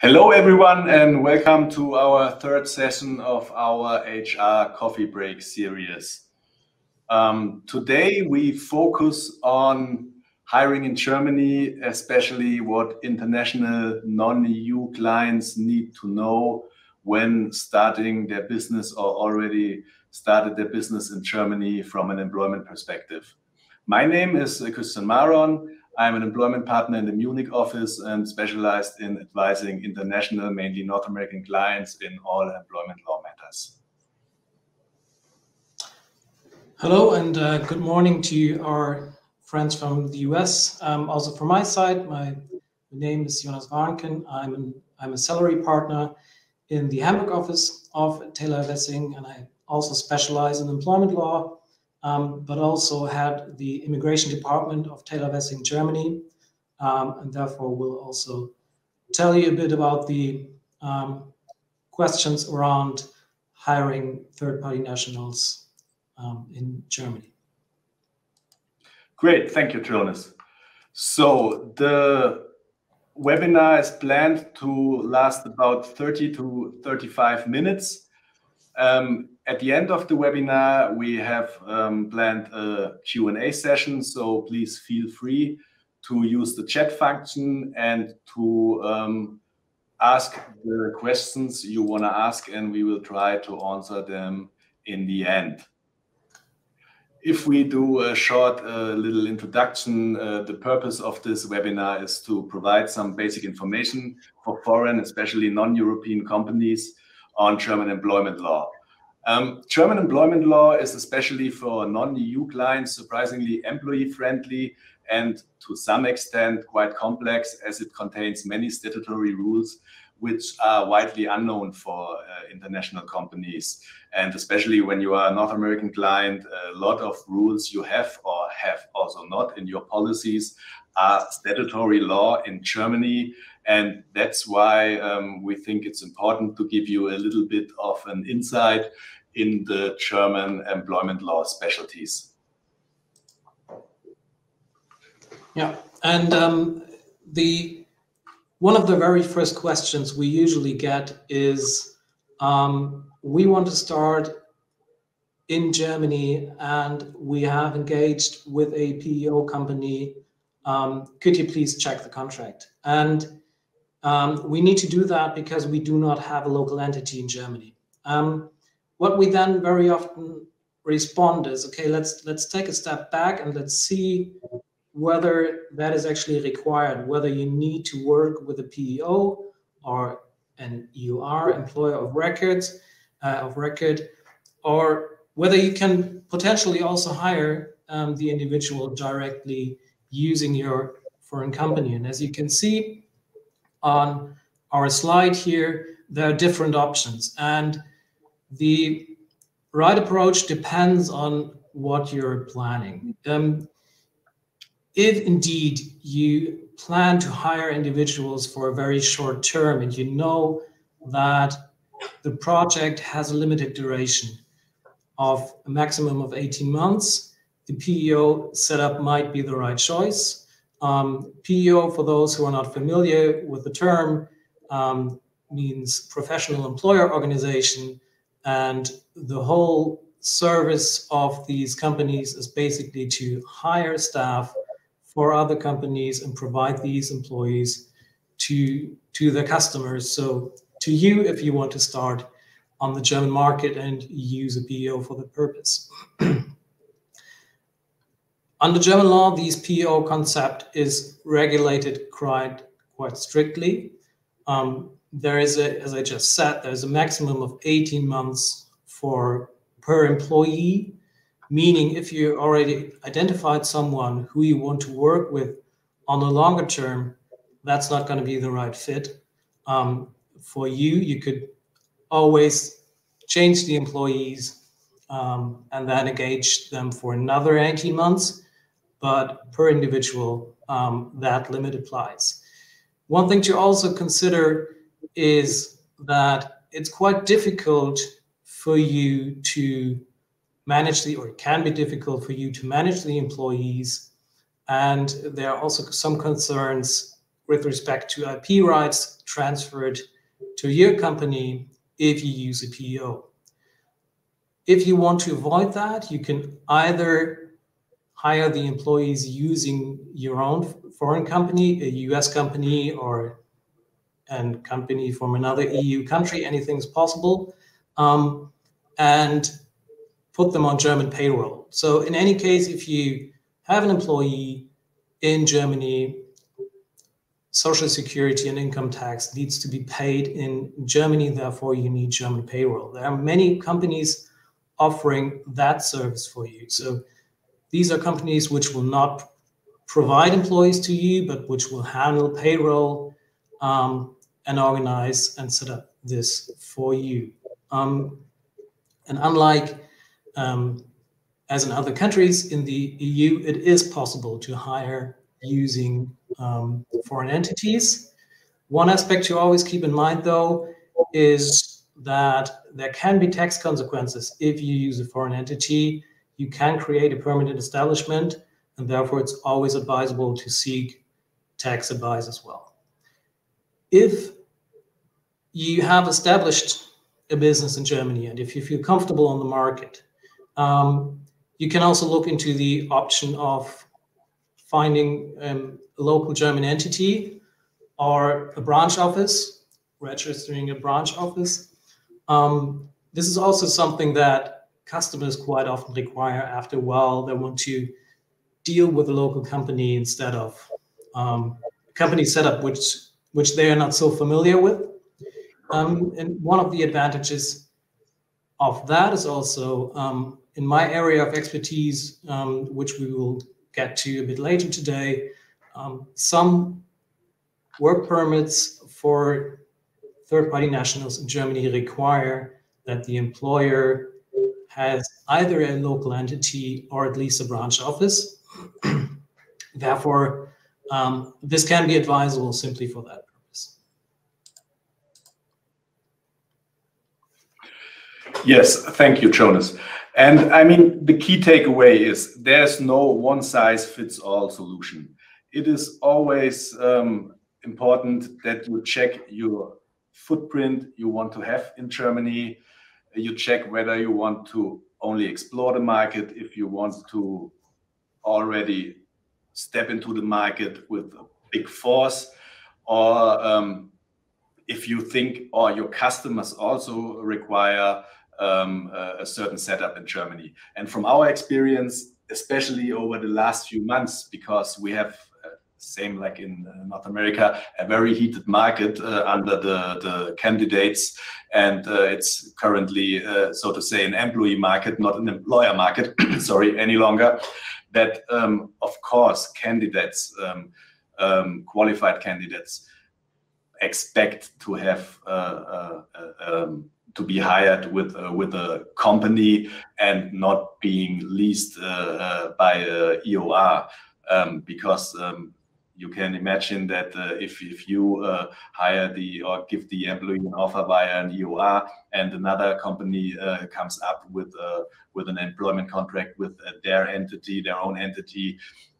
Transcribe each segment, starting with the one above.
Hello everyone and welcome to our third session of our HR Coffee Break series. Today we focus on hiring in Germany, especially what international non-EU clients need to know when starting their business or already started their business in Germany from an employment perspective. My name is Christian Maron. I'm an employment partner in the Munich office and specialized in advising international, mainly North American clients in all employment law matters. Hello and good morning to our friends from the US. Also from my side, my name is Jonas Warnken. I'm a salary partner in the Hamburg office of Taylor Wessing, and I also specialize in employment law. But also had the immigration department of Taylor Wessing Germany, and therefore will also tell you a bit about the questions around hiring third-party nationals in Germany. Great, thank you, Jonas. So the webinar is planned to last about 30 to 35 minutes. At the end of the webinar, we have planned a Q&A session, so please feel free to use the chat function and to ask the questions you want to ask, and we will try to answer them in the end. If we do a short little introduction, the purpose of this webinar is to provide some basic information for foreign, especially non-European companies on German employment law. German employment law is, especially for non-EU clients, surprisingly employee-friendly and to some extent quite complex, as it contains many statutory rules which are widely unknown for international companies. And especially when you are a North American client, a lot of rules you have or have also not in your policies are statutory law in Germany. And that's why we think it's important to give you a little bit of an insight in the German employment law specialties. Yeah, and one of the very first questions we usually get is, we want to start in Germany and we have engaged with a PEO company. Could you please check the contract? And we need to do that because we do not have a local entity in Germany. What we then very often respond is, okay, let's take a step back and let's see whether that is actually required, whether you need to work with a PEO or an EUR, employer of record, or whether you can potentially also hire the individual directly using your foreign company. And as you can see on our slide here, there are different options. And the right approach depends on what you're planning. If indeed you plan to hire individuals for a very short term and you know that the project has a limited duration of a maximum of 18 months, the PEO setup might be the right choice. PEO, for those who are not familiar with the term, means professional employer organization, and the whole service of these companies is basically to hire staff for other companies and provide these employees to their customers. So to you, if you want to start on the German market and use a PEO for the purpose. Under German law, this PEO concept is regulated quite strictly. There is as I just said, there's a maximum of 18 months per employee. Meaning if you already identified someone who you want to work with on a longer term, that's not going to be the right fit. For you, you could always change the employees and then engage them for another 18 months, but per individual, that limit applies. One thing to also consider is that it's quite difficult for you to manage or it can be difficult for you to manage the employees. And there are also some concerns with respect to IP rights transferred to your company if you use a PEO. If you want to avoid that, you can either hire the employees using your own foreign company, a US company, or a company from another EU country, anything's possible, and put them on German payroll. So in any case, if you have an employee in Germany, Social Security and income tax needs to be paid in Germany, therefore you need German payroll. There are many companies offering that service for you. So these are companies which will not provide employees to you, but which will handle payroll and organize and set up this for you. And unlike as in other countries in the EU, it is possible to hire using foreign entities. One aspect to always keep in mind, though, is that there can be tax consequences if you use a foreign entity. You can create a permanent establishment, and therefore it's always advisable to seek tax advice as well. If you have established a business in Germany, and if you feel comfortable on the market, you can also look into the option of finding a local German entity or a branch office, registering a branch office. This is also something that customers quite often require after a while. They want to deal with a local company instead of company setup which they are not so familiar with. And one of the advantages of that is also in my area of expertise, which we will get to a bit later today, some work permits for third-party nationals in Germany require that the employer has either a local entity or at least a branch office. Therefore, this can be advisable simply for that purpose. Yes, thank you, Jonas. And I mean, the key takeaway is there's no one-size-fits-all solution. It is always important that you check your footprint you want to have in Germany. You check whether you want to only explore the market, if you want to already step into the market with a big force, or if you think or your customers also require a certain setup in Germany. And from our experience, especially over the last few months, because we have same like in North America, a very heated market under the candidates, and it's currently, so to say, an employee market, not an employer market, sorry, any longer. That of course candidates, qualified candidates, expect to have to be hired with a company and not being leased by a EOR, because you can imagine that if you hire or give the employee an offer via an EOR and another company comes up with an employment contract with their entity, their own entity,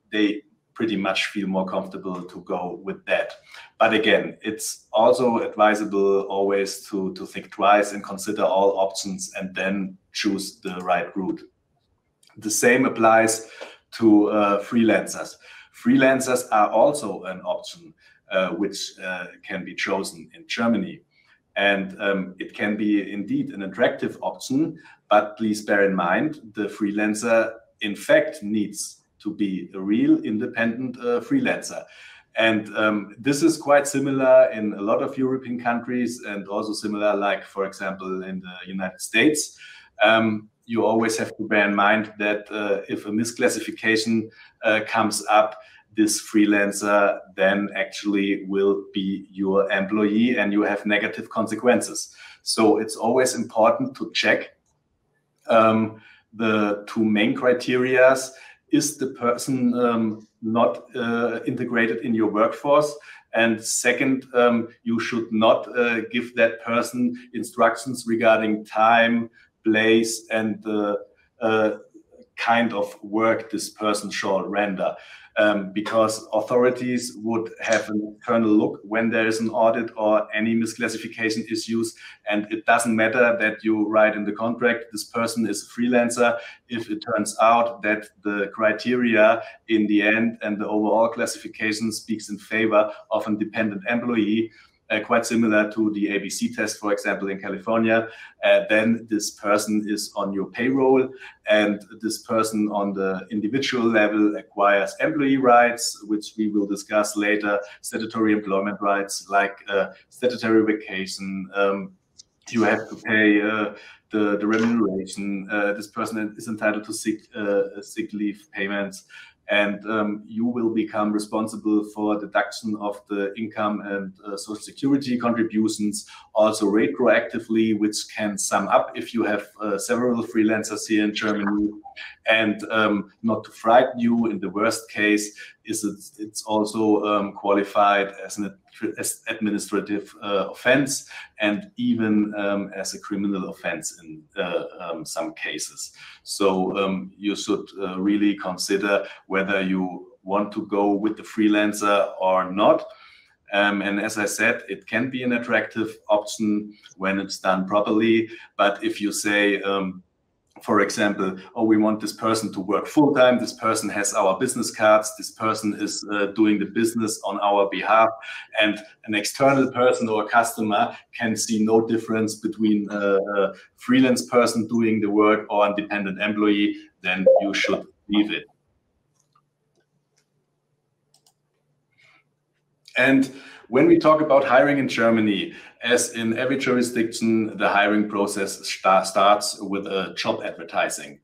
they pretty much feel more comfortable to go with that. But again, it's also advisable always to think twice and consider all options and then choose the right route. The same applies to freelancers. Freelancers are also an option which can be chosen in Germany. And it can be indeed an attractive option, but please bear in mind, the freelancer in fact needs to be a real independent freelancer. And this is quite similar in a lot of European countries and also similar, like, for example, in the United States. You always have to bear in mind that if a misclassification comes up, this freelancer then actually will be your employee and you have negative consequences. So it's always important to check the two main criteria. Is the person not integrated in your workforce? And second, you should not give that person instructions regarding time, place, and the kind of work this person shall render. because authorities would have an internal look when there is an audit or any misclassification issues, and it doesn't matter that you write in the contract this person is a freelancer if it turns out that the criteria in the end and the overall classification speaks in favor of a dependent employee, quite similar to the ABC test, for example, in California. Then this person is on your payroll, and this person on the individual level acquires employee rights, which we will discuss later, statutory employment rights like statutory vacation. You have to pay the remuneration. This person is entitled to sick leave payments. And you will become responsible for deduction of the income and social security contributions, also retroactively, which can sum up if you have several freelancers here in Germany. And not to frighten you, in the worst case, it's also qualified as an administrative offense and even as a criminal offense in some cases. So you should really consider whether you want to go with the freelancer or not. And as I said, it can be an attractive option when it's done properly. But if you say, for example, oh, we want this person to work full-time, this person has our business cards, this person is doing the business on our behalf, and an external person or a customer can see no difference between a freelance person doing the work or a dependent employee, then you should leave it. And when we talk about hiring in Germany, as in every jurisdiction, the hiring process starts with a job advertising.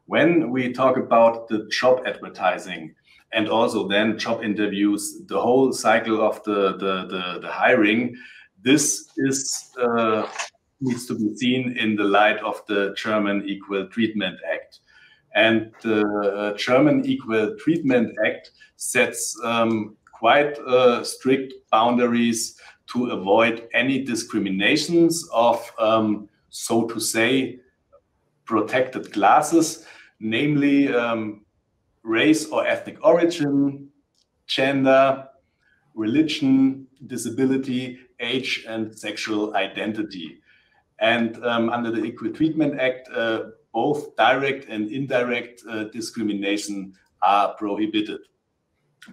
When we talk about the job advertising and also then job interviews, the whole cycle of the hiring, this is needs to be seen in the light of the German Equal Treatment Act. And the German Equal Treatment Act sets quite strict boundaries to avoid any discriminations of, so to say, protected classes, namely race or ethnic origin, gender, religion, disability, age, and sexual identity. And under the Equal Treatment Act, both direct and indirect discrimination are prohibited.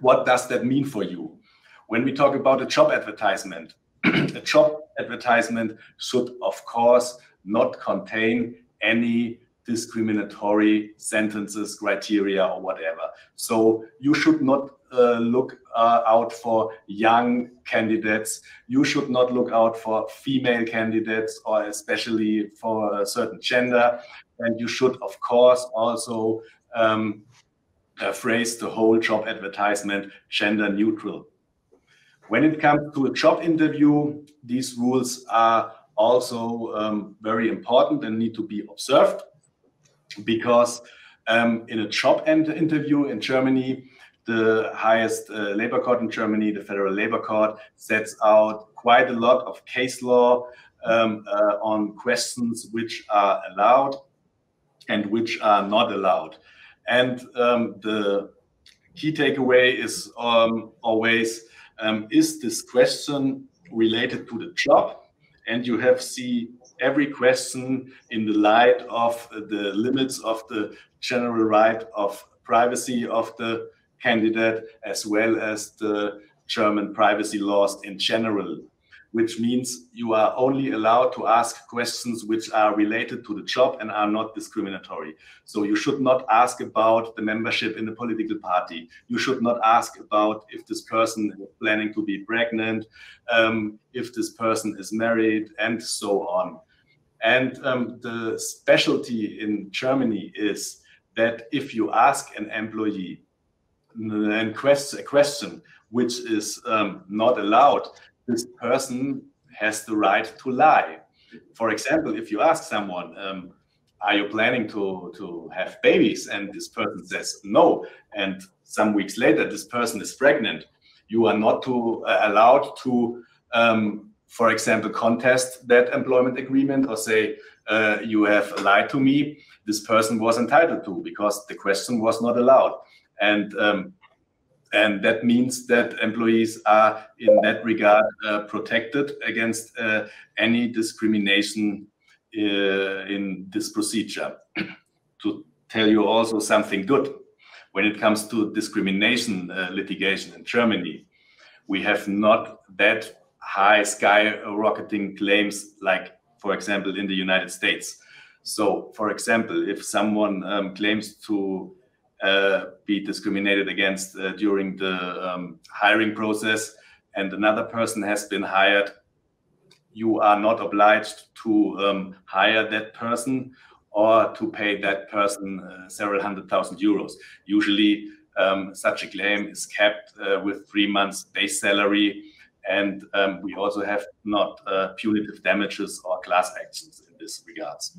What does that mean for you? When we talk about a job advertisement, a job advertisement should, of course, not contain any discriminatory sentences, criteria, or whatever. So you should not look out for young candidates. You should not look out for female candidates, or especially for a certain gender. And you should, of course, also phrase the whole job advertisement gender neutral. When it comes to a job interview, these rules are also very important and need to be observed, because in a job interview in Germany, the highest labor court in Germany, the Federal Labor Court, sets out quite a lot of case law on questions which are allowed and which are not allowed. And the key takeaway is always, is this question related to the job? And you have to see every question in the light of the limits of the general right of privacy of the candidate, as well as the German privacy laws in general, which means you are only allowed to ask questions which are related to the job and are not discriminatory. So you should not ask about the membership in the political party. You should not ask about if this person is planning to be pregnant, if this person is married, and so on. And the specialty in Germany is that if you ask an employee a question which is not allowed, this person has the right to lie. For example, if you ask someone, are you planning to have babies? And this person says no, and some weeks later this person is pregnant, you are not allowed to, for example, contest that employment agreement or say, you have lied to me. This person was entitled to, because the question was not allowed. And And that means that employees are in that regard protected against any discrimination in this procedure. To tell you also something good, when it comes to discrimination litigation in Germany, we have not that high skyrocketing claims like, for example, in the United States. So, for example, if someone claims to be discriminated against during the hiring process and another person has been hired, you are not obliged to hire that person or to pay that person several €100,000. Usually such a claim is capped with 3 months base salary, and we also have not punitive damages or class actions in this regards.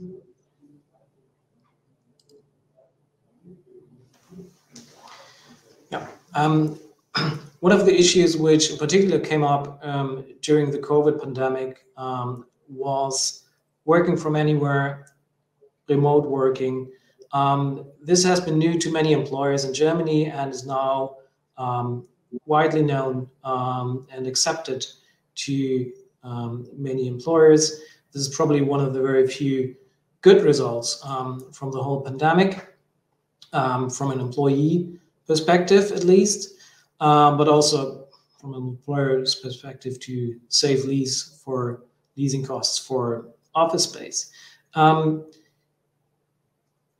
Yeah. One of the issues which in particular came up during the COVID pandemic was working from anywhere, remote working. This has been new to many employers in Germany and is now widely known and accepted to many employers. This is probably one of the very few good results from the whole pandemic, from an employee perspective at least, but also from an employer's perspective to save leasing costs for office space.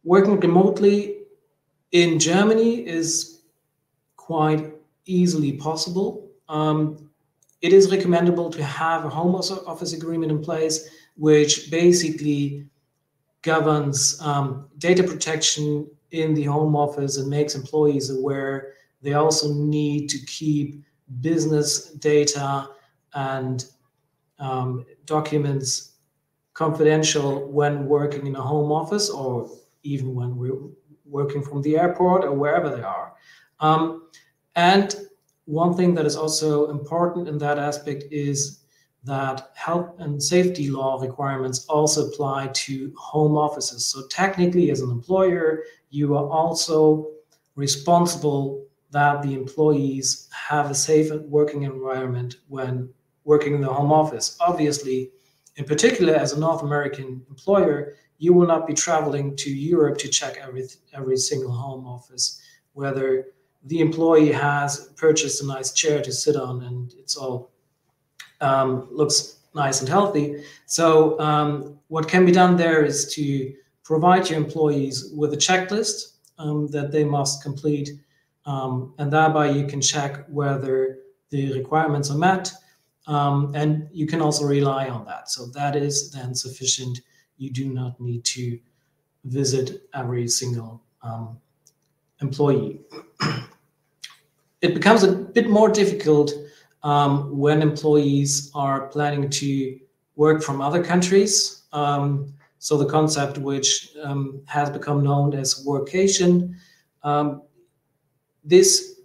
Working remotely in Germany is quite easily possible. It is recommendable to have a home office agreement in place, which basically governs data protection in the home office and makes employees aware they also need to keep business data and documents confidential when working in a home office, or even when we're working from the airport or wherever they are. And one thing that is also important in that aspect is that health and safety law requirements also apply to home offices. So technically, as an employer, you are also responsible that the employees have a safe working environment when working in the home office. Obviously, in particular, as a North American employer, you will not be traveling to Europe to check every single home office, whether the employee has purchased a nice chair to sit on and it's all looks nice and healthy. So what can be done there is to provide your employees with a checklist that they must complete, and thereby you can check whether the requirements are met, and you can also rely on that. So that is then sufficient. You do not need to visit every single employee. It becomes a bit more difficult when employees are planning to work from other countries. So the concept which has become known as workation, this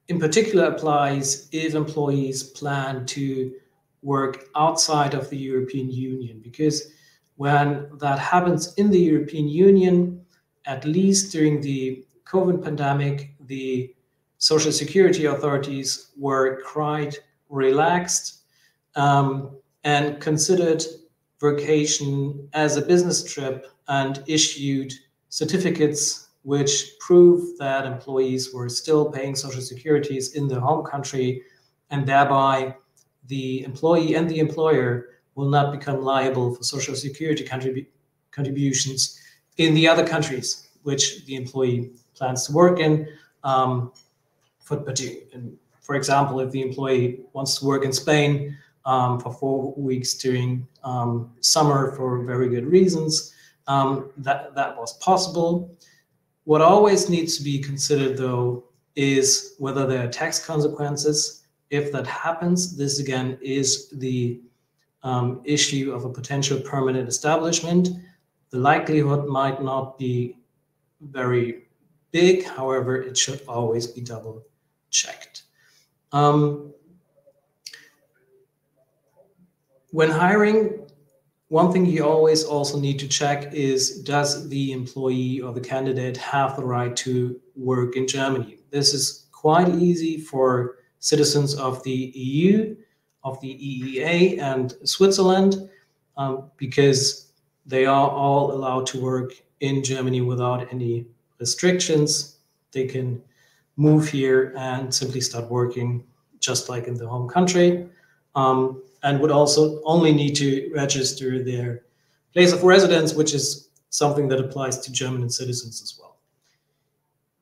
in particular applies if employees plan to work outside of the European Union, because when that happens in the European Union, at least during the COVID pandemic, the Social Security authorities were quite relaxed and considered vacation as a business trip and issued certificates which prove that employees were still paying Social Securities in their home country, and thereby the employee and the employer will not become liable for Social Security contributions in the other countries which the employee plans to work in. For example, if the employee wants to work in Spain for 4 weeks during summer for very good reasons, that was possible. What always needs to be considered, though, is whether there are tax consequences. If that happens, this again is the issue of a potential permanent establishment. The likelihood might not be very big, however, it should always be double checked. When hiring, one thing you always also need to check is, does the employee or the candidate have the right to work in Germany? This is quite easy for citizens of the EU, of the EEA and Switzerland, because they are all allowed to work in Germany without any restrictions. They can move here and simply start working just like in the home country, and would also only need to register their place of residence, which is something that applies to German citizens as well.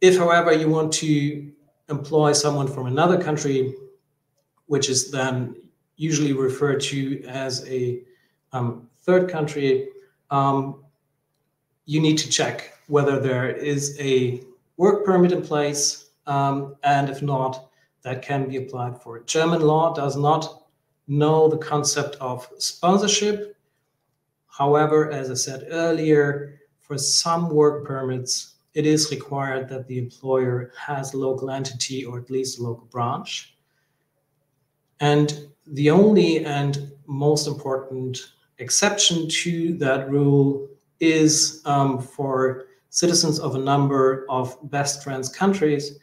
If, however, you want to employ someone from another country, which is then usually referred to as a third country, you need to check whether there is a work permit in place, and if not, that can be applied for. German law does not know the concept of sponsorship. However, as I said earlier, for some work permits, it is required that the employer has a local entity or at least a local branch. And the only and most important exception to that rule is for citizens of a number of best friends countries,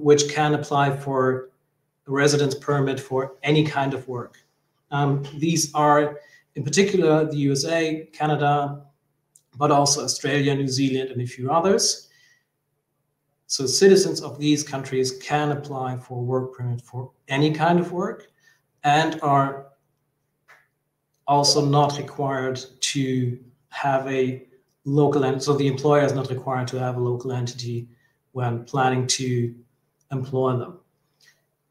which can apply for a residence permit for any kind of work. These are, in particular, the USA, Canada, but also Australia, New Zealand, and a few others. So citizens of these countries can apply for a work permit for any kind of work and are also not required to have a local entity. So the employer is not required to have a local entity when planning to employ them.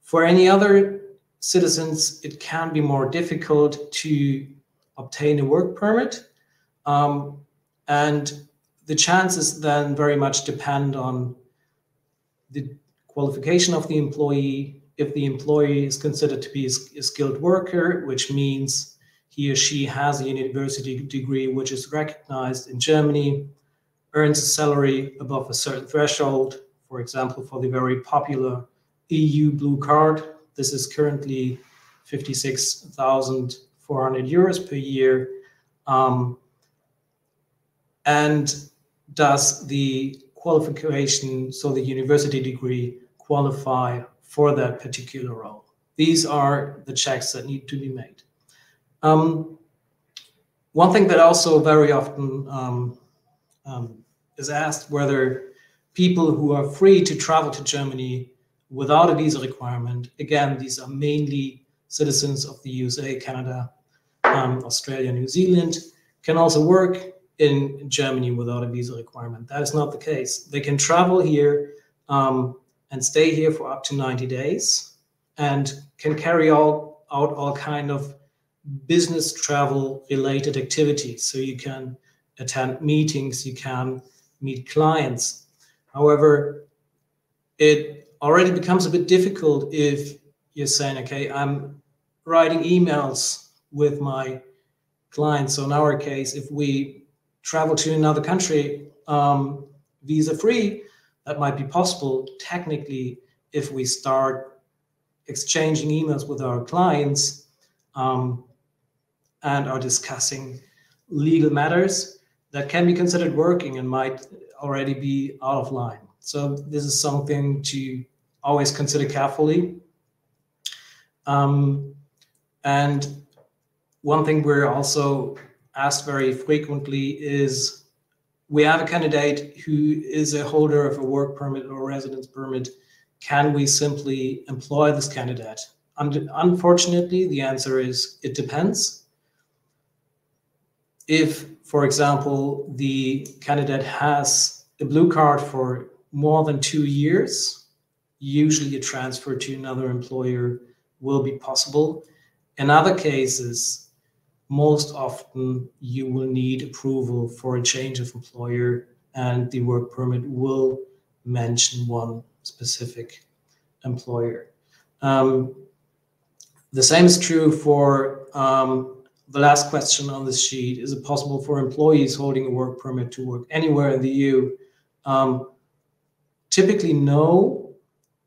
For any other citizens, it can be more difficult to obtain a work permit. And the chances then very much depend on the qualification of the employee. If the employee is considered to be a skilled worker, which means he or she has a university degree which is recognized in Germany, earns a salary above a certain threshold, for example, for the very popular EU Blue Card. This is currently 56,400 euros per year. And does the qualification, so the university degree, qualify for that particular role? These are the checks that need to be made. One thing that also very often is asked, whether people who are free to travel to Germany without a visa requirement, again, these are mainly citizens of the USA, Canada, Australia, New Zealand, can also work in Germany without a visa requirement. That is not the case. They can travel here and stay here for up to 90 days and can carry out all kind of business travel related activities. So you can attend meetings, you can meet clients. However, it already becomes a bit difficult if you're saying, okay, I'm writing emails with my clients. So in our case, if we travel to another country visa free, that might be possible technically if we start exchanging emails with our clients and are discussing legal matters, that can be considered working and might already be out of line. So this is something to always consider carefully. And one thing we're also asked very frequently is, we have a candidate who is a holder of a work permit or residence permit. Can we simply employ this candidate? Unfortunately, the answer is it depends. If, for example, the candidate has a blue card for more than 2 years, usually a transfer to another employer will be possible. In other cases, most often you will need approval for a change of employer, and the work permit will mention one specific employer. The same is true for the last question on this sheet. Is it possible for employees holding a work permit to work anywhere in the EU? Typically no,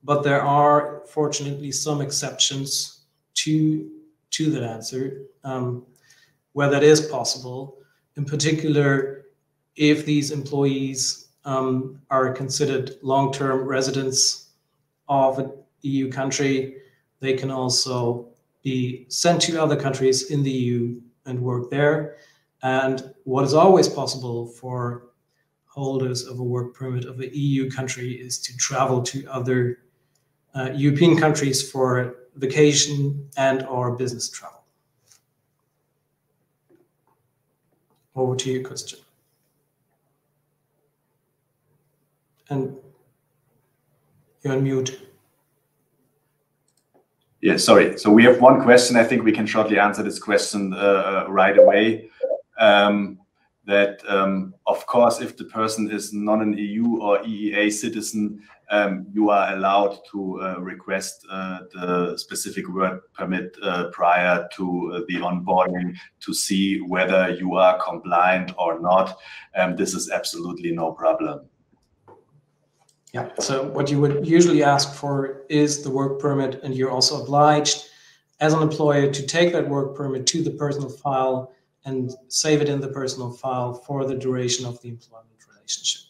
but there are fortunately some exceptions to that answer, where that is possible. In particular, if these employees are considered long-term residents of an EU country, they can also be sent to other countries in the EU and work there. And what is always possible for holders of a work permit of an EU country is to travel to other European countries for vacation and or business travel. Over to you, Christian. And you're on mute. Yeah, sorry. So we have one question. I think we can shortly answer this question right away. Of course, if the person is not an EU or EEA citizen, you are allowed to request the specific work permit prior to the onboarding to see whether you are compliant or not. This is absolutely no problem. Yeah, so what you would usually ask for is the work permit, and you're also obliged as an employer to take that work permit to the personal file and save it in the personal file for the duration of the employment relationship.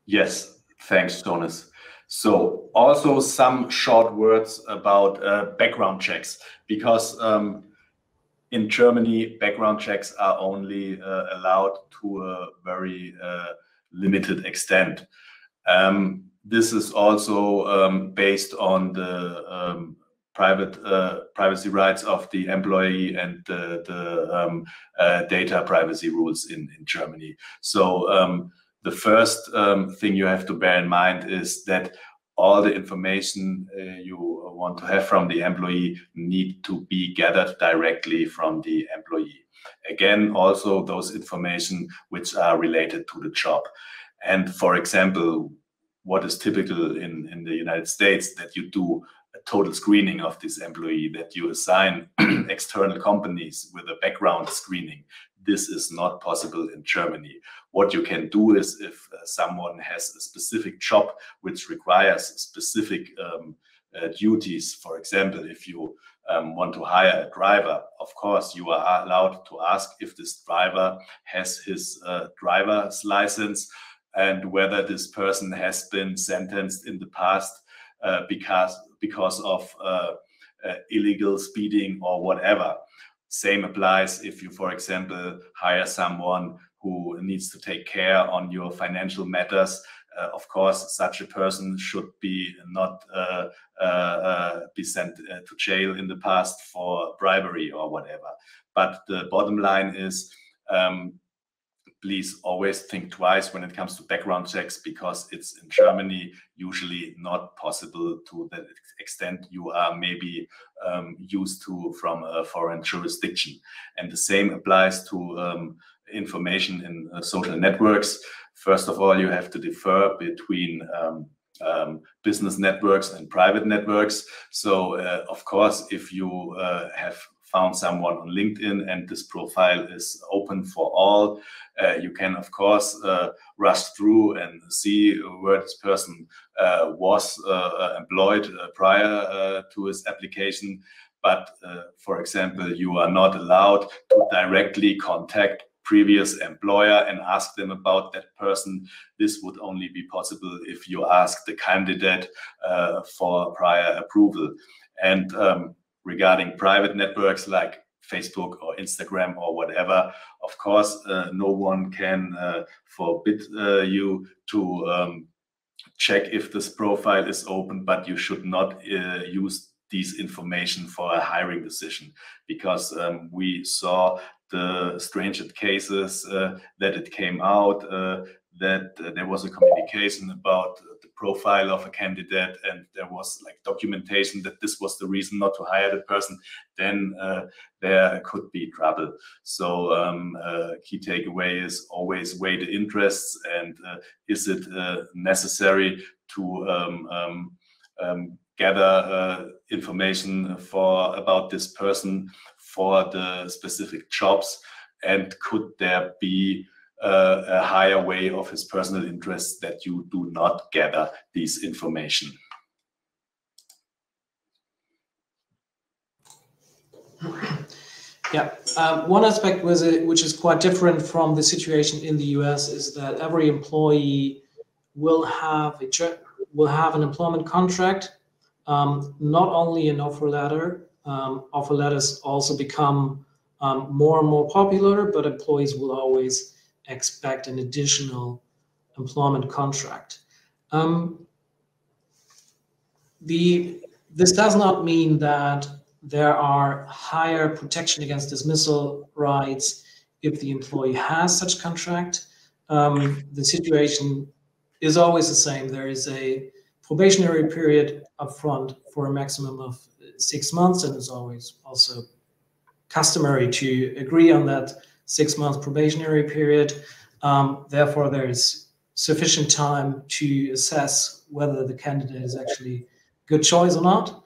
Yes, thanks, Jonas. So also some short words about background checks, because in Germany, background checks are only allowed to a very limited extent. This is also based on the privacy rights of the employee and the data privacy rules in Germany. So the first thing you have to bear in mind is that all the information you want to have from the employee need to be gathered directly from the employee. Again, also those information which are related to the job. And for example, what is typical in the United States, that you do a total screening of this employee, that you assign external companies with a background screening. This is not possible in Germany. What you can do is, if someone has a specific job which requires specific duties, for example, if you want to hire a driver, of course, you are allowed to ask if this driver has his driver's license and whether this person has been sentenced in the past because of illegal speeding or whatever. Same applies if you, for example, hire someone who needs to take care on your financial matters. Of course, such a person should be not be sent to jail in the past for bribery or whatever. But the bottom line is, please always think twice when it comes to background checks, because it's in Germany usually not possible to the extent you are maybe used to from a foreign jurisdiction. And the same applies to information in social networks. First of all, you have to differ between business networks and private networks. So, of course, if you have found someone on LinkedIn and this profile is open for all, you can, of course, rush through and see where this person was employed prior to his application. But, for example, you are not allowed to directly contact previous employer and ask them about that person. This would only be possible if you ask the candidate for prior approval. And regarding private networks like Facebook or Instagram or whatever, of course, no one can forbid you to check if this profile is open, but you should not use these information for a hiring decision, because we saw the strange cases that it came out that there was a communication about the profile of a candidate and there was like documentation that this was the reason not to hire the person, then there could be trouble. So key takeaway is always weigh the interests, and is it necessary to gather information about this person for the specific jobs, and could there be a higher way of his personal interests that you do not gather this information? Yeah, one aspect which is quite different from the situation in the US is that every employee will have will have an employment contract, not only an offer letter. Offer letters also become more and more popular, but employees will always expect an additional employment contract. This does not mean that there are higher protection against dismissal rights if the employee has such contract. The situation is always the same. There is a probationary period upfront for a maximum of 6 months, and it's always also customary to agree on that 6 month probationary period. Therefore, there is sufficient time to assess whether the candidate is actually a good choice or not.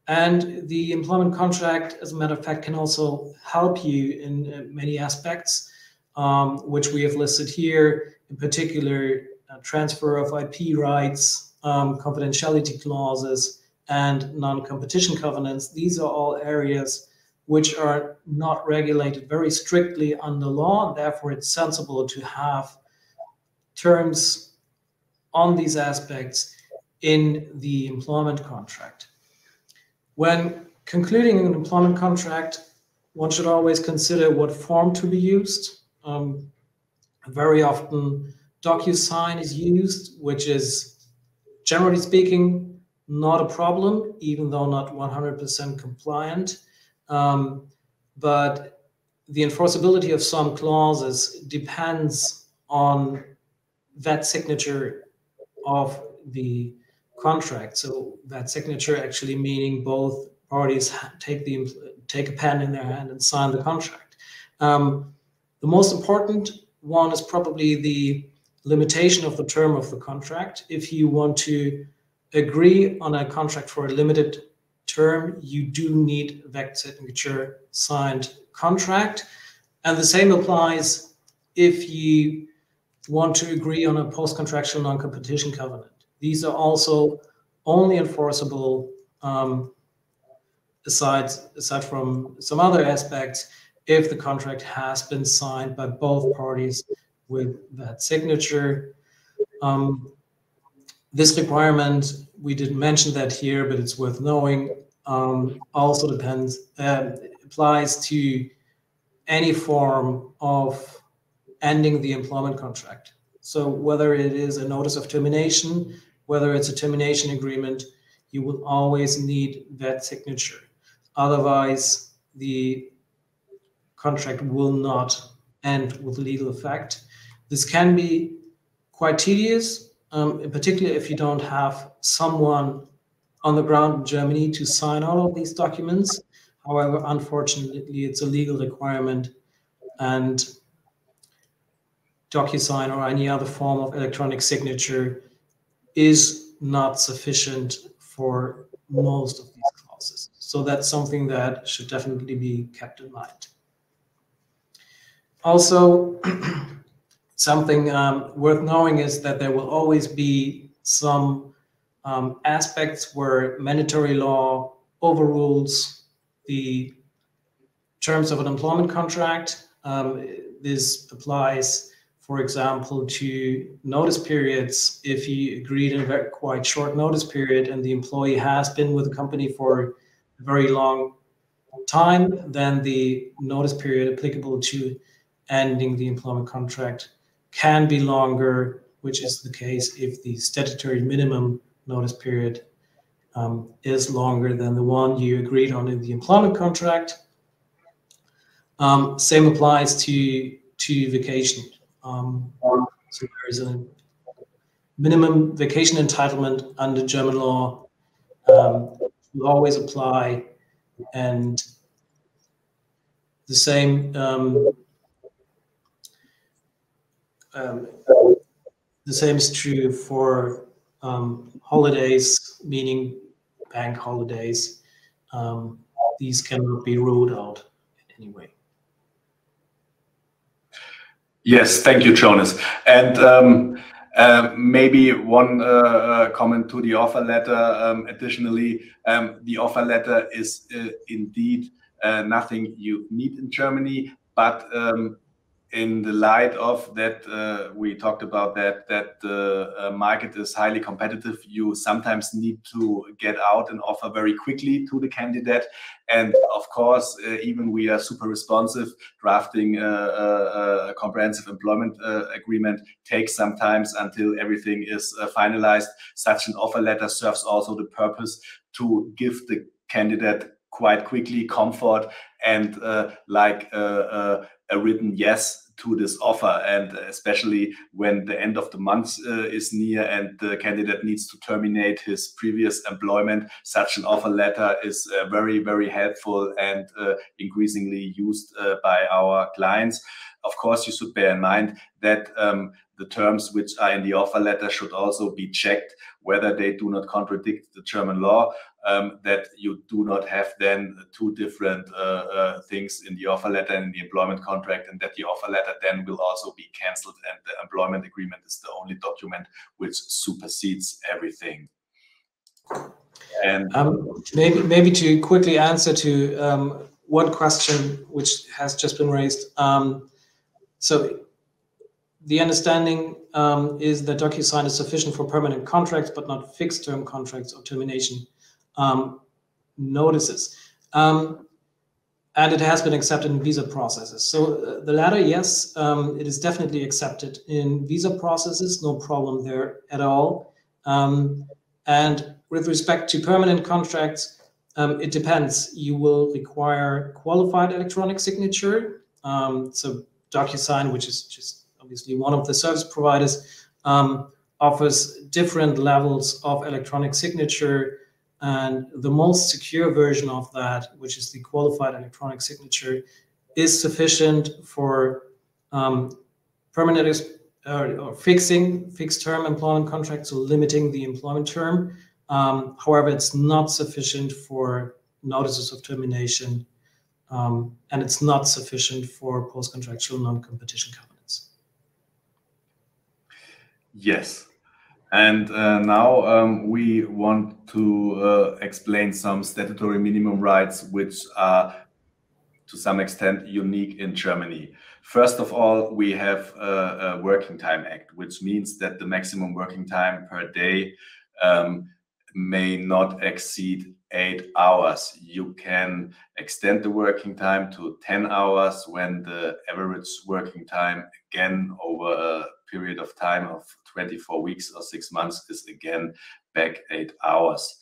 And the employment contract, as a matter of fact, can also help you in many aspects, which we have listed here, in particular, transfer of IP rights, confidentiality clauses, and non-competition covenants. These are all areas which are not regulated very strictly under law, and therefore it's sensible to have terms on these aspects in the employment contract. When concluding an employment contract, one should always consider what form to be used. Very often, DocuSign is used, which is, generally speaking, not a problem, even though not 100% compliant. But the enforceability of some clauses depends on that signature of the contract. So that signature actually meaning both parties take a pen in their hand and sign the contract. The most important one is probably the limitation of the term of the contract. If you want to agree on a contract for a limited term, you do need that signature signed contract. And the same applies if you want to agree on a post-contractual non-competition covenant. These are also only enforceable, aside from some other aspects, if the contract has been signed by both parties with that signature. This requirement, we didn't mention that here, but it's worth knowing, also applies to any form of ending the employment contract. So whether it is a notice of termination, whether it's a termination agreement, you will always need that signature. Otherwise, the contract will not end with legal effect. This can be quite tedious, in particular if you don't have someone on the ground in Germany to sign all of these documents. However, unfortunately, it's a legal requirement, and DocuSign or any other form of electronic signature is not sufficient for most of these clauses. So that's something that should definitely be kept in mind. Also, something worth knowing is that there will always be some aspects where mandatory law overrules the terms of an employment contract. This applies, for example, to notice periods. If you agreed in a quite short notice period and the employee has been with the company for a very long time, then the notice period applicable to ending the employment contract can be longer, which is the case if the statutory minimum notice period is longer than the one you agreed on in the employment contract. Same applies to vacation. So there is a minimum vacation entitlement under German law will always apply, and the same is true for holidays, meaning bank holidays. These cannot be ruled out in any way. Yes, thank you, Jonas. And maybe one comment to the offer letter. Additionally, the offer letter is indeed nothing you need in Germany, but in the light of that, we talked about that the market is highly competitive. You sometimes need to get out an offer very quickly to the candidate, and of course, even we are super responsive. Drafting a comprehensive employment agreement takes some time until everything is finalized. Such an offer letter serves also the purpose to give the candidate quite quickly comfort and a written yes to this offer, and especially when the end of the month is near and the candidate needs to terminate his previous employment, such an offer letter is very, very helpful and increasingly used by our clients. Of course, you should bear in mind that the terms which are in the offer letter should also be checked whether they do not contradict the German law, that you do not have then two different things in the offer letter and in the employment contract, and that the offer letter then will also be cancelled and the employment agreement is the only document which supersedes everything. And maybe to quickly answer to one question which has just been raised. So the understanding is that DocuSign is sufficient for permanent contracts, but not fixed term contracts or termination notices. And it has been accepted in visa processes. So the latter, yes, it is definitely accepted in visa processes, no problem there at all. And with respect to permanent contracts, it depends. You will require qualified electronic signature. So DocuSign, which is just obviously one of the service providers, offers different levels of electronic signature. And the most secure version of that, which is the qualified electronic signature, is sufficient for permanent or fixed-term employment contracts, so limiting the employment term. However, it's not sufficient for notices of termination, and it's not sufficient for post-contractual non-competition covenants. Yes. And now we want to explain some statutory minimum rights which are to some extent unique in Germany. First of all, we have a Working Time Act, which means that the maximum working time per day may not exceed 8 hours. You can extend the working time to 10 hours when the average working time, again, over a period of time of 24 weeks or 6 months, is again back 8 hours.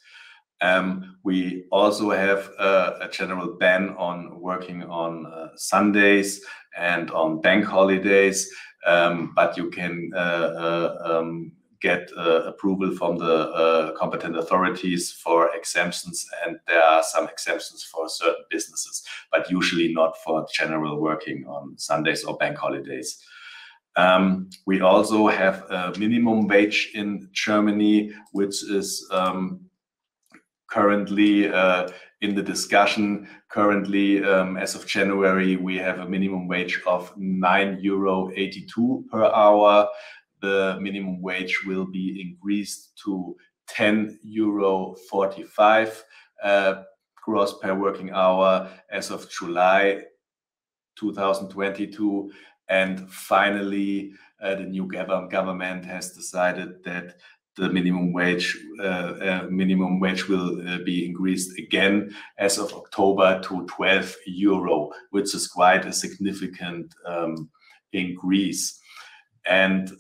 We also have a general ban on working on Sundays and on bank holidays, but you can get approval from the competent authorities for exemptions, and there are some exemptions for certain businesses, but usually not for general working on Sundays or bank holidays. We also have a minimum wage in Germany, which is currently in the discussion. Currently, as of January, we have a minimum wage of €9.82 per hour. The minimum wage will be increased to €10.45 gross per working hour as of July 2022. And finally, the new government has decided that the minimum wage will be increased again as of October to €12, which is quite a significant increase. And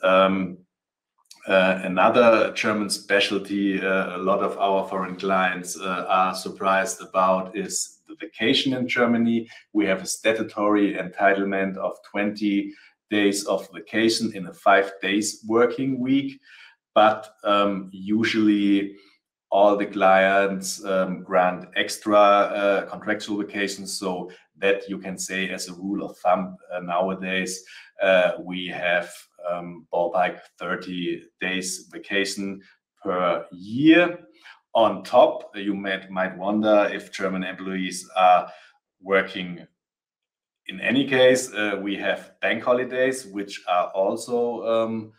another German specialty a lot of our foreign clients are surprised about is the vacation in Germany. We have a statutory entitlement of 20 days of vacation in a 5 days working week. But usually all the clients grant extra contractual vacations, so that you can say as a rule of thumb nowadays we have ballpark 30 days vacation per year. On top, you might wonder if German employees are working. In any case, we have bank holidays, which are also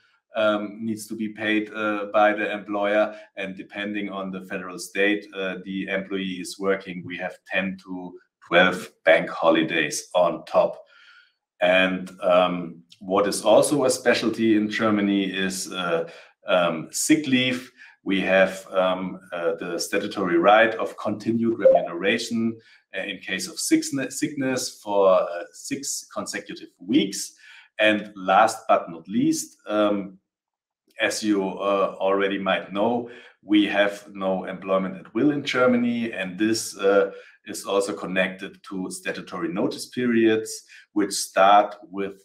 needs to be paid by the employer, and depending on the federal state the employee is working, we have 10 to 12 bank holidays on top. And what is also a specialty in Germany is sick leave. We have the statutory right of continued remuneration in case of sickness for 6 consecutive weeks. And last but not least, as you already might know, we have no employment at will in Germany, and this is also connected to statutory notice periods, which start with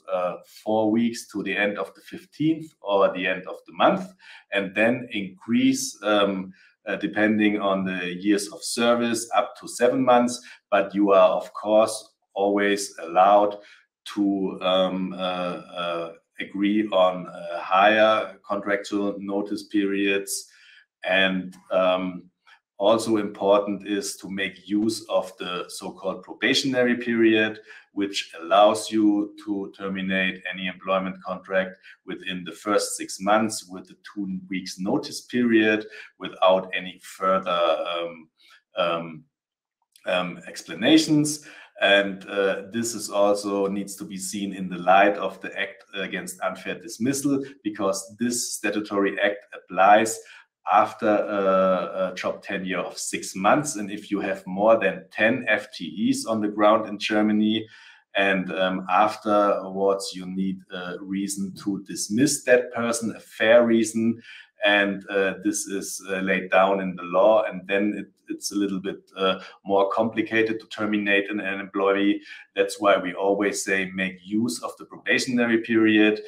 4 weeks to the end of the 15th or the end of the month, and then increase depending on the years of service up to 7 months. But you are, of course, always allowed to agree on higher contractual notice periods. And also important is to make use of the so-called probationary period, which allows you to terminate any employment contract within the first 6 months with a 2 weeks notice period without any further explanations. And this is also needs to be seen in the light of the Act Against Unfair Dismissal, because this statutory act applies after a job tenure of 6 months. And if you have more than 10 FTEs on the ground in Germany, and afterwards you need a reason to dismiss that person, a fair reason, and this is laid down in the law, and then it's a little bit more complicated to terminate an employee. That's why we always say make use of the probationary period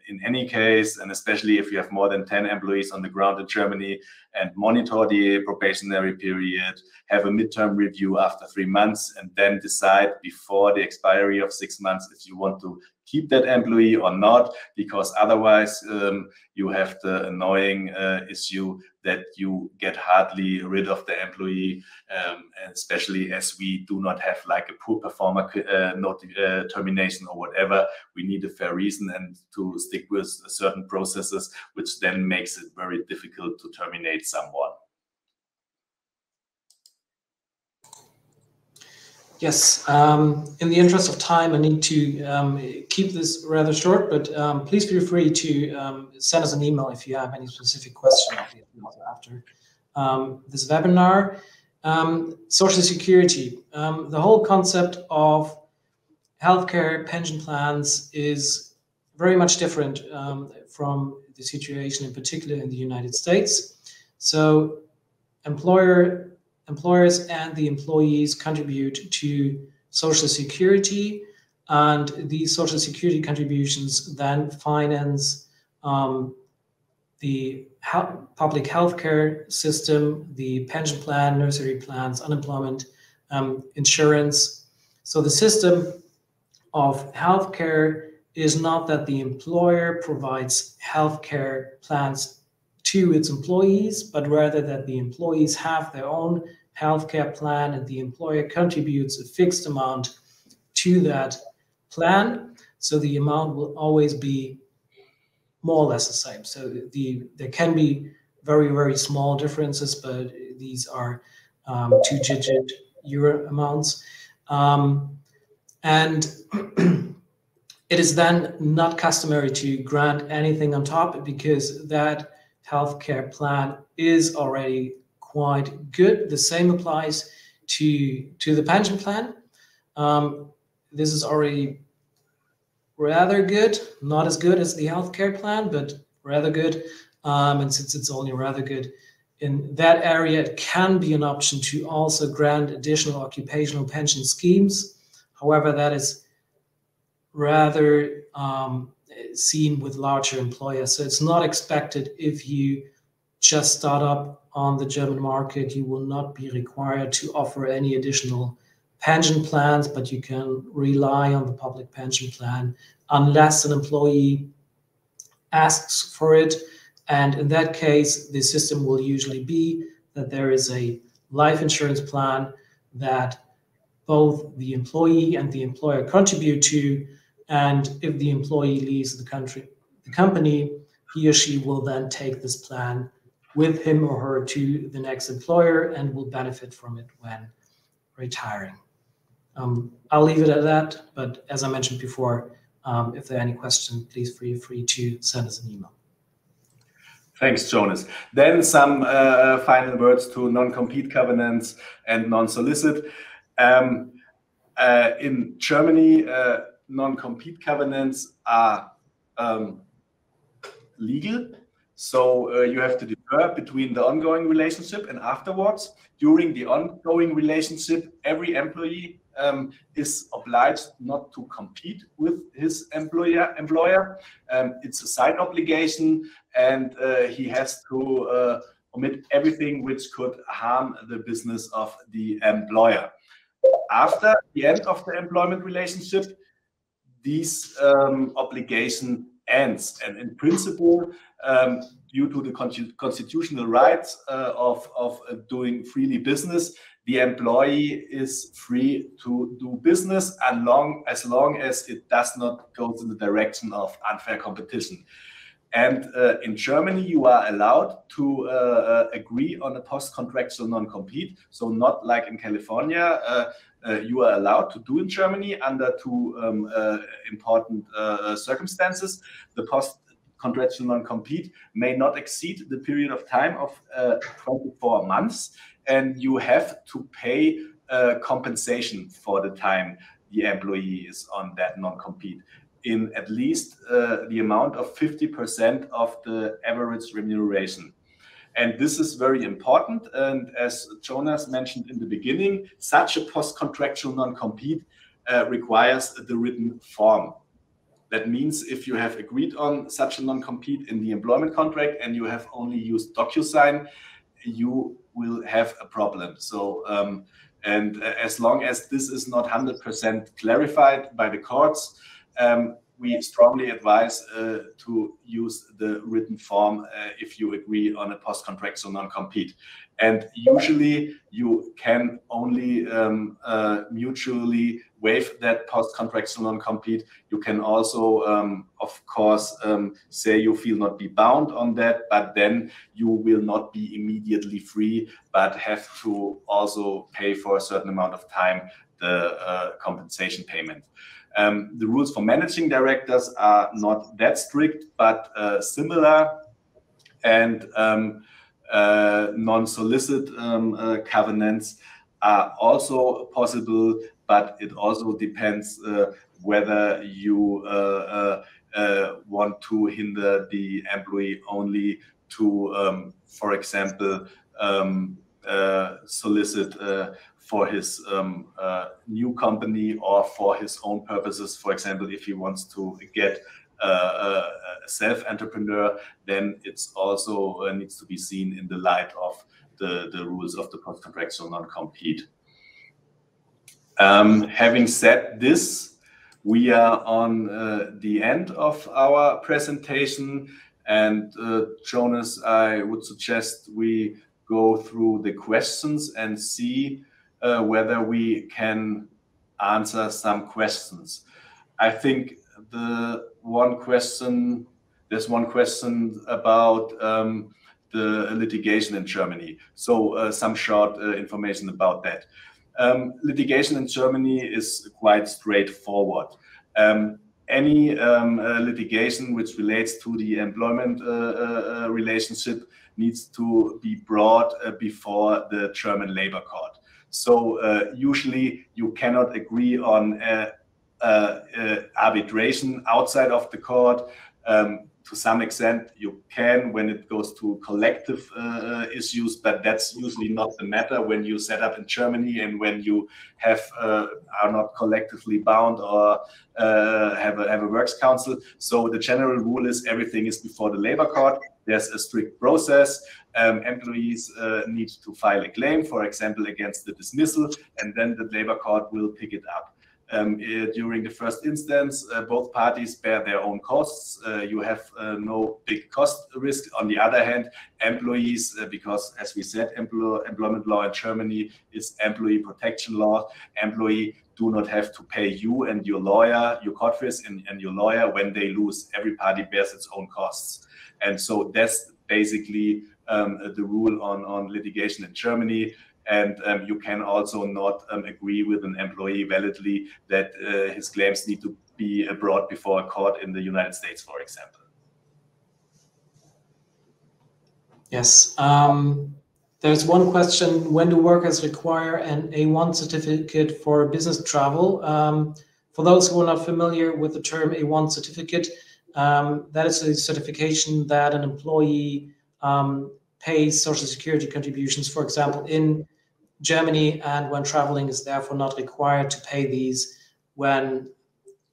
in any case, and especially if you have more than 10 employees on the ground in Germany, and monitor the probationary period, have a midterm review after 3 months, and then decide before the expiry of 6 months if you want to keep that employee or not, because otherwise you have the annoying issue that you get hardly rid of the employee, especially as we do not have like a poor performer termination or whatever. We need a fair reason and to stick with certain processes, which then makes it very difficult to terminate someone. Yes, in the interest of time, I need to keep this rather short, but please feel free to send us an email if you have any specific question after this webinar. Social Security. The whole concept of healthcare pension plans is very much different from the situation in particular in the United States. So employers and the employees contribute to Social Security, and these Social Security contributions then finance the public healthcare system, the pension plan, nursery plans, unemployment insurance. So the system of healthcare is not that the employer provides healthcare plans to its employees, but rather that the employees have their own healthcare plan and the employer contributes a fixed amount to that plan. So the amount will always be more or less the same. So there can be very, very small differences, but these are 2-digit euro amounts. And it is then not customary to grant anything on top, because that healthcare plan is already quite good. The same applies to the pension plan. This is already rather good, not as good as the healthcare plan, but rather good. And since it's only rather good in that area, it can be an option to also grant additional occupational pension schemes. However, that is rather seen with larger employers. So it's not expected if you just start up on the German market, you will not be required to offer any additional pension plans, but you can rely on the public pension plan unless an employee asks for it. And in that case, the system will usually be that there is a life insurance plan that both the employee and the employer contribute to. And if the employee leaves the company, he or she will then take this plan with him or her to the next employer and will benefit from it when retiring. I'll leave it at that, but as I mentioned before, if there are any questions, please feel free to send us an email. Thanks, Jonas. Then some final words to non-compete covenants and non-solicit. In Germany, non-compete covenants are legal. So you have to defer between the ongoing relationship and afterwards. During the ongoing relationship, every employee is obliged not to compete with his employer. It's a side obligation, and he has to omit everything which could harm the business of the employer. After the end of the employment relationship, this obligation ends, and in principle, due to the constitutional rights of doing freely business, the employee is free to do business as long as it does not go in the direction of unfair competition. And in Germany, you are allowed to agree on a post-contractual non-compete. So not like in California, you are allowed to do in Germany under two important circumstances. The post-contractual non-compete may not exceed the period of time of 24 months, and you have to pay compensation for the time the employee is on that non-compete in at least the amount of 50% of the average remuneration. And this is very important. And as Jonas mentioned in the beginning, such a post-contractual non-compete requires the written form. That means if you have agreed on such a non-compete in the employment contract and you have only used DocuSign, you will have a problem. So, and as long as this is not 100% clarified by the courts, we strongly advise to use the written form if you agree on a post-contractual non-compete. And usually you can only mutually waive that post-contractual non-compete. You can also, of course, say you feel not be bound on that, but then you will not be immediately free, but have to also pay for a certain amount of time the compensation payment. The rules for managing directors are not that strict, but similar, and non-solicit covenants are also possible, but it also depends whether you want to hinder the employee only to, for example, solicit for his new company or for his own purposes. For example, if he wants to get a self-entrepreneur, then it's also needs to be seen in the light of the rules of the post-contractual non-compete. Having said this, we are on the end of our presentation, and Jonas, I would suggest we go through the questions and see whether we can answer some questions. I think there's one question about the litigation in Germany. So some short information about that. Litigation in Germany is quite straightforward. Any litigation which relates to the employment relationship needs to be brought before the German Labor Court. So usually you cannot agree on arbitration outside of the court. To some extent you can when it goes to collective issues, but that's usually not the matter when you set up in Germany and when you have are not collectively bound or have a works council. So the general rule is everything is before the labor court. There's a strict process. Employees need to file a claim, for example, against the dismissal, and then the labor court will pick it up. During the first instance, both parties bear their own costs. You have no big cost risk. On the other hand, employees, because as we said, employment law in Germany is employee protection law. Employee do not have to pay you and your lawyer, your court fees and your lawyer when they lose. Every party bears its own costs. And so that's basically the rule on litigation in Germany. And you can also not agree with an employee validly that his claims need to be brought before a court in the United States, for example. Yes. There's one question: when do workers require an A1 certificate for business travel? For those who are not familiar with the term A1 certificate, that is a certification that an employee pays Social Security contributions, for example, in Germany, and when traveling is therefore not required to pay these when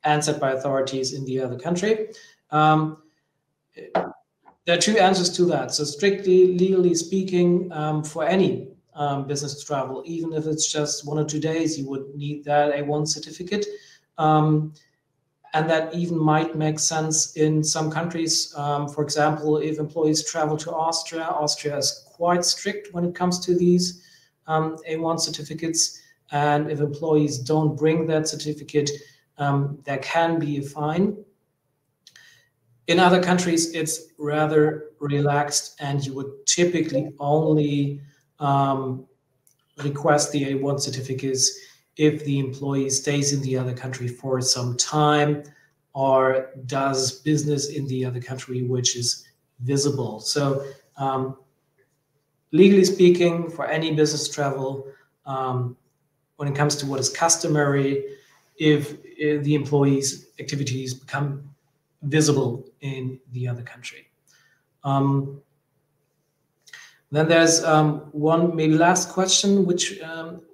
answered by authorities in the other country. There are two answers to that. So strictly legally speaking, for any business travel, even if it's just 1 or 2 days, you would need that A1 certificate. And that even might make sense in some countries. For example, if employees travel to Austria, Austria is quite strict when it comes to these A1 certificates. And if employees don't bring that certificate, there can be a fine. In other countries, it's rather relaxed, and you would typically only request the A1 certificates if the employee stays in the other country for some time or does business in the other country which is visible. So legally speaking, for any business travel, when it comes to what is customary, if the employee's activities become visible in the other country. Then there's one maybe last question which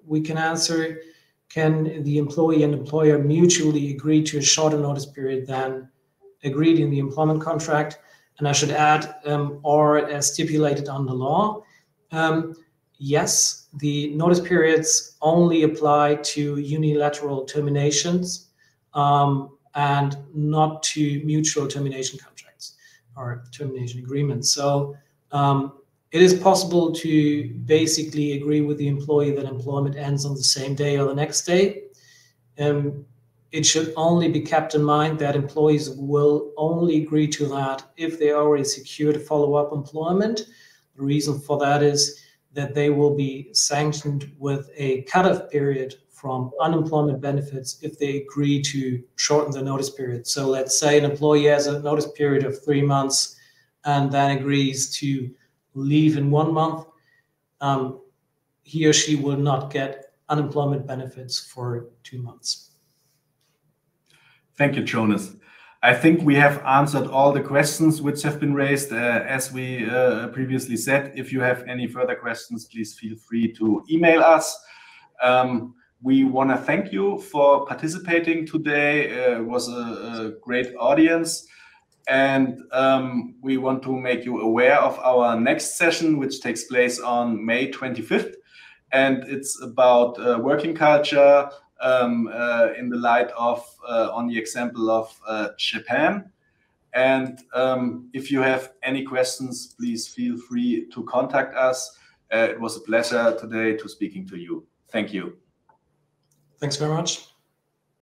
we can answer. Can the employee and employer mutually agree to a shorter notice period than agreed in the employment contract? And I should add, or as stipulated on the law. Yes, the notice periods only apply to unilateral terminations and not to mutual termination contracts or termination agreements. So it is possible to basically agree with the employee that employment ends on the same day or the next day. It should only be kept in mind that employees will only agree to that if they already secured follow-up employment. The reason for that is that they will be sanctioned with a cutoff period from unemployment benefits if they agree to shorten the notice period. So let's say an employee has a notice period of 3 months and then agrees to leave in 1 month. He or she will not get unemployment benefits for 2 months. Thank you, Jonas. I think we have answered all the questions which have been raised. As we previously said, if you have any further questions, please feel free to email us. We want to thank you for participating today. It was a great audience. And we want to make you aware of our next session, which takes place on May 25th. And it's about working culture in the light of, on the example of Japan. And if you have any questions, please feel free to contact us. It was a pleasure today to speaking to you. Thank you. Thanks very much.